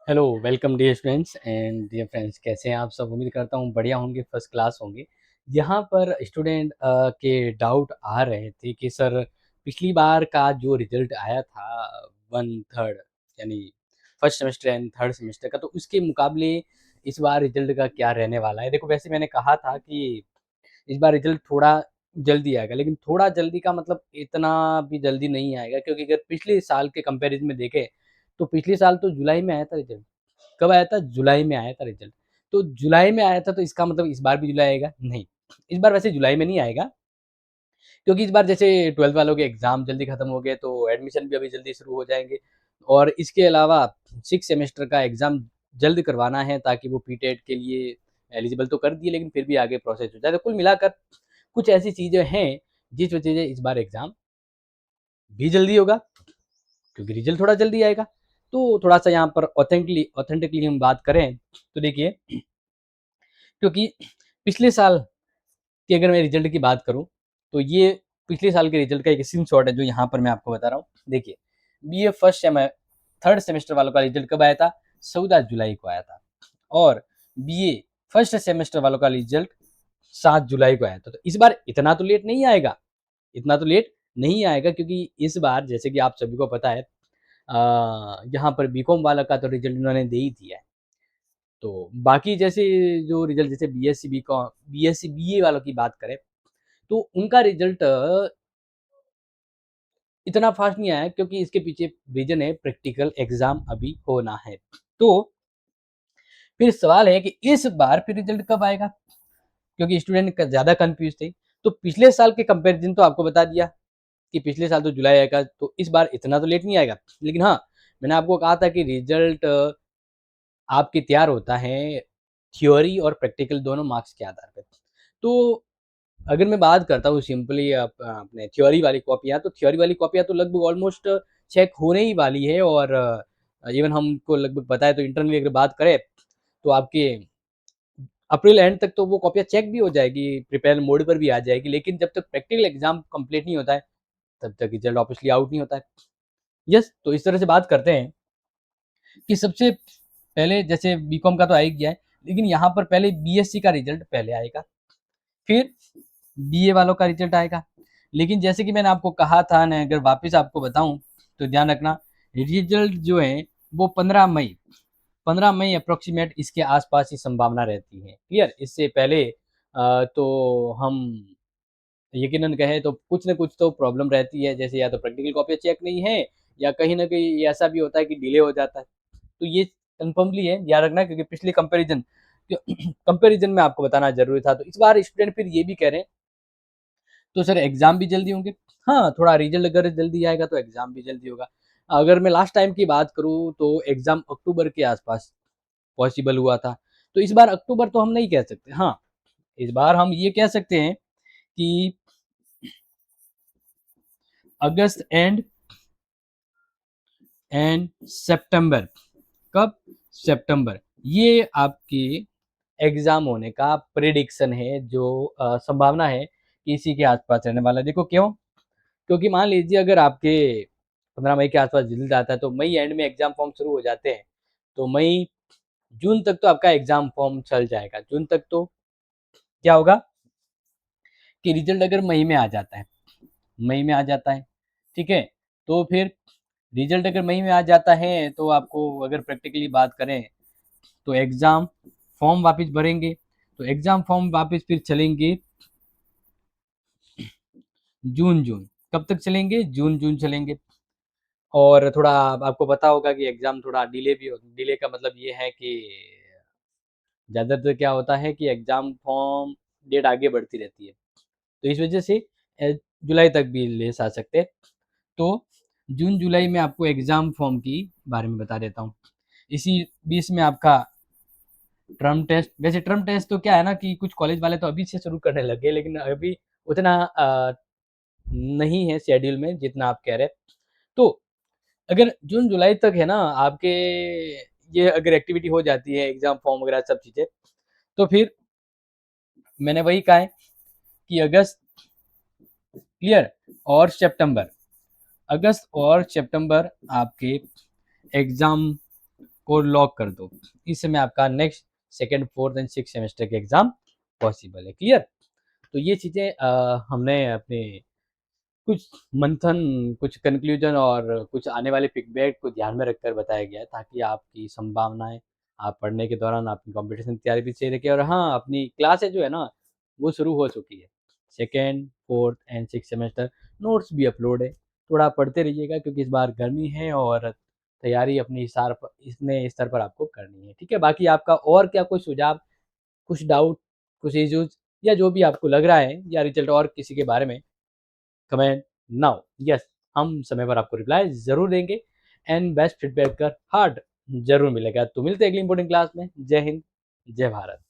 Hello, welcome dear students and dear friends. कैसे हैं आप सब? उम्मीद करता हूँ बढ़िया होंगे, फर्स्ट क्लास होंगे। यहाँ पर स्टूडेंट के डाउट आ रहे थे कि सर पिछली बार का जो रिजल्ट आया था वन थर्ड यानी first semester and third semester का, तो उसके मुकाबले इस बार रिजल्ट का क्या रहने वाला है। देखो, वैसे मैंने कहा था कि इस बार रिजल्ट थोड़ा जल्दी आएगा, लेकिन थोड़ा जल्दी का मतलब इतना भी जल्दी नहीं आएगा, क्योंकि अगर पिछले साल के कंपैरिजन में देखें तो पिछले साल तो जुलाई में आया था रिजल्ट। कब आया था? जुलाई में आया था रिजल्ट। तो जुलाई में आया था, तो इसका मतलब इस बार भी जुलाई आएगा? नहीं, इस बार वैसे जुलाई में नहीं आएगा, क्योंकि इस बार जैसे 12th वालों के एग्ज़ाम जल्दी खत्म हो गए, तो एडमिशन भी अभी जल्दी शुरू हो जाएँगे। और इसके अलावा 6 सेमेस्टर का एग्ज़ाम जल्द करवाना है, ताकि वो पीटेट के लिए एलिजिबल तो कर दिए, लेकिन फिर भी आगे प्रोसेस हो जाए। तो कुल मिलाकर कुछ ऐसी चीज़ें हैं, जिस वजह से इस बार एग्ज़ाम भी जल्दी होगा, क्योंकि रिजल्ट थोड़ा जल्दी आएगा। तो थोड़ा-सा यहाँ पर ऑथेंटिकली हम बात करें, तो देखिए, क्योंकि पिछले साल की अगर मैं रिजल्ट की बात करूँ, तो ये पिछले साल के रिजल्ट का एक स्क्रीनशॉट है, जो यहाँ पर मैं आपको बता रहा हूँ। देखिए, बीए फर्स्ट थर्ड सेमेस्टर वालों का रिजल्ट कब आया था? 14 जुलाई को आया था। और बीए फर्स्ट सेमेस्टर वालों का रिजल्ट 7 जुलाई को आया था। तो इस बार इतना तो लेट नहीं आएगा, इतना तो लेट नहीं आएगा, क्योंकि इस बार जैसे कि आप सभी को पता है, यहाँ पर बीकॉम वाला का तो रिजल्ट उन्होंने दे ही दिया है। तो बाकी जैसे जो रिजल्ट, जैसे बीएससी बीकॉम, बीएससी बीए वालों की बात करें, तो उनका रिजल्ट इतना फास्ट नहीं आया, क्योंकि इसके पीछे रीज़न है प्रैक्टिकल एग्ज़ाम अभी होना है। तो फिर सवाल है कि इस बार फिर रिजल्ट कब आएगा? क्योंकि स्टूडेंट क ज़्यादा कन्फ्यूज़ थे। तो पिछले साल के कंपैरिज़न तो आपको बता दिया कि पिछले साल तो जुलाई आएगा, तो इस बार इतना तो लेट नहीं आएगा। लेकिन हाँ, मैंने आपको कहा था कि रिजल्ट आपके तैयार होता है थ्योरी और प्रैक्टिकल दोनों मार्क्स के आधार पे। तो अगर मैं बात करता हूँ सिंपली अपने थ्योरी वाली कॉपियाँ, तो थ्योरी वाली कॉपियाँ तो लगभग ऑलमोस्ट चेक होने ही वाली है। और इवन हमको लगभग पता है, तो इंटरनली अगर बात करें, तो आपके अप्रैल एंड तक तो वो कॉपियाँ चेक भी हो जाएगी, प्रिपेयर मोड पर भी आ जाएगी। लेकिन जब तक प्रैक्टिकल एग्ज़ाम कंप्लीट नहीं होता है, तब तक रिजल्ट ऑब्वियसली आउट नहीं होता है। यस, तो इस तरह से बात करते हैं कि सबसे पहले जैसे बीकॉम का तो आ ही गया है, लेकिन यहाँ पर पहले बीएससी का रिजल्ट पहले आएगा, फिर बीए वालों का रिजल्ट आएगा। लेकिन जैसे कि मैंने आपको कहा था ना, अगर वापस आपको बताऊं, तो ध्यान रखना, रिजल्ट जो है वो 15 मई अप्रोक्सीमेट इसके आसपास ही संभावना रहती है। क्लियर? इससे पहले तो हम यकीनन कहें तो कुछ न कुछ तो प्रॉब्लम रहती है, जैसे या तो प्रैक्टिकल कॉपी चेक नहीं है, या कहीं न कहीं ऐसा भी होता है कि डिले हो जाता है। तो ये कन्फर्मली है, याद रखना, क्योंकि पिछले कंपैरिज़न में आपको बताना ज़रूरी था। तो इस बार स्टूडेंट फिर ये भी कह रहे हैं, तो सर एग्ज़ाम भी जल्दी होंगे। हाँ, थोड़ा रिज़ल्ट अगर जल्दी आएगा, तो एग्ज़ाम भी जल्दी होगा। अगर मैं लास्ट टाइम की बात करूँ, तो एग्ज़ाम अक्टूबर के आसपास पॉसिबल हुआ था। तो इस बार अक्टूबर तो हम नहीं कह सकते। हाँ, इस बार हम ये कह सकते हैं कि अगस्त एंड सितंबर। कब? सितंबर। ये आपकी एग्ज़ाम होने का प्रेडिक्शन है, जो संभावना है कि इसी के आसपास रहने वाला है। देखो क्यों? क्योंकि मान लीजिए अगर आपके 15 मई के आसपास रिजल्ट आता है, तो मई एंड में एग्ज़ाम फॉर्म शुरू हो जाते हैं। तो मई जून तक तो आपका एग्ज़ाम फॉर्म चल जाएगा। जून तक तो क्या होगा कि रिजल्ट अगर मई में आ जाता है, मई में आ जाता है, ठीक है? तो फिर रिजल्ट अगर मई में आ जाता है, तो आपको अगर प्रैक्टिकली बात करें, तो एग्ज़ाम फॉर्म वापस भरेंगे। तो एग्ज़ाम फॉर्म वापस फिर चलेंगे जून। कब तक चलेंगे? जून चलेंगे। और थोड़ा आपको पता होगा कि एग्ज़ाम थोड़ा डिले का मतलब ये है कि ज़्यादातर क्या होता है कि एग्ज़ाम फॉर्म डेट आगे बढ़ती रहती है। तो इस वजह से जुलाई तक भी ले आ सकते हैं। तो जून-जुलाई में आपको एग्ज़ाम फॉर्म की बारे में बता देता हूँ। इसी बीच में आपका टर्म टेस्ट। वैसे टर्म टेस्ट तो क्या है ना, कि कुछ कॉलेज वाले तो अभी से शुरू करने लगे हैं, लेकिन अभी उतना नहीं है शेड्यूल में जितना आप कह रहे हैं। तो अगर जून-जुलाई तक है ना आपके, ये अगर एक्टिविटी हो जाती है, एग्ज़ाम फॉर्म वगैरह सब चीज़ें, तो फिर मैंने वही कहा है कि अगस्त, क्लियर, और सितंबर, अगस्त और सितंबर आपके एग्ज़ाम को लॉक कर दो। इस समय आपका next second, fourth and six semester के एग्ज़ाम पॉसिबल है। क्लियर? तो ये चीज़ें हमने अपने कुछ मंथन, कुछ कन्क्लूजन और कुछ आने वाले फीडबैक को ध्यान में रखकर बताया गया है, ताकि आपकी संभावनाएँ, आप पढ़ने के दौरान आपकी कॉम्पिटिशन तैयारी भी सही रखे। और हाँ, अपनी क्लासें जो है ना, वो शुरू हो चुकी है। Second, fourth and sixth semester notes भी अपलोड है। थोड़ा पढ़ते रहिएगा, क्योंकि इस बार गर्मी है और तैयारी अपनी इतने स्तर पर आपको करनी है। ठीक है? बाकी आपका और क्या कोई सुझाव, कुछ डाउट, कुछ इश्यूज़, या जो भी आपको लग रहा है, या रिजल्ट और किसी के बारे में, कमेंट नाउ। यस, हम समय पर आपको रिप्लाई ज़रूर देंगे एंड बेस्ट फीडबैक का हार्ट ज़रूर मिलेगा। तो मिलते हैं अगली इंपॉर्टेंट क्लास में। जय हिंद, जय भारत।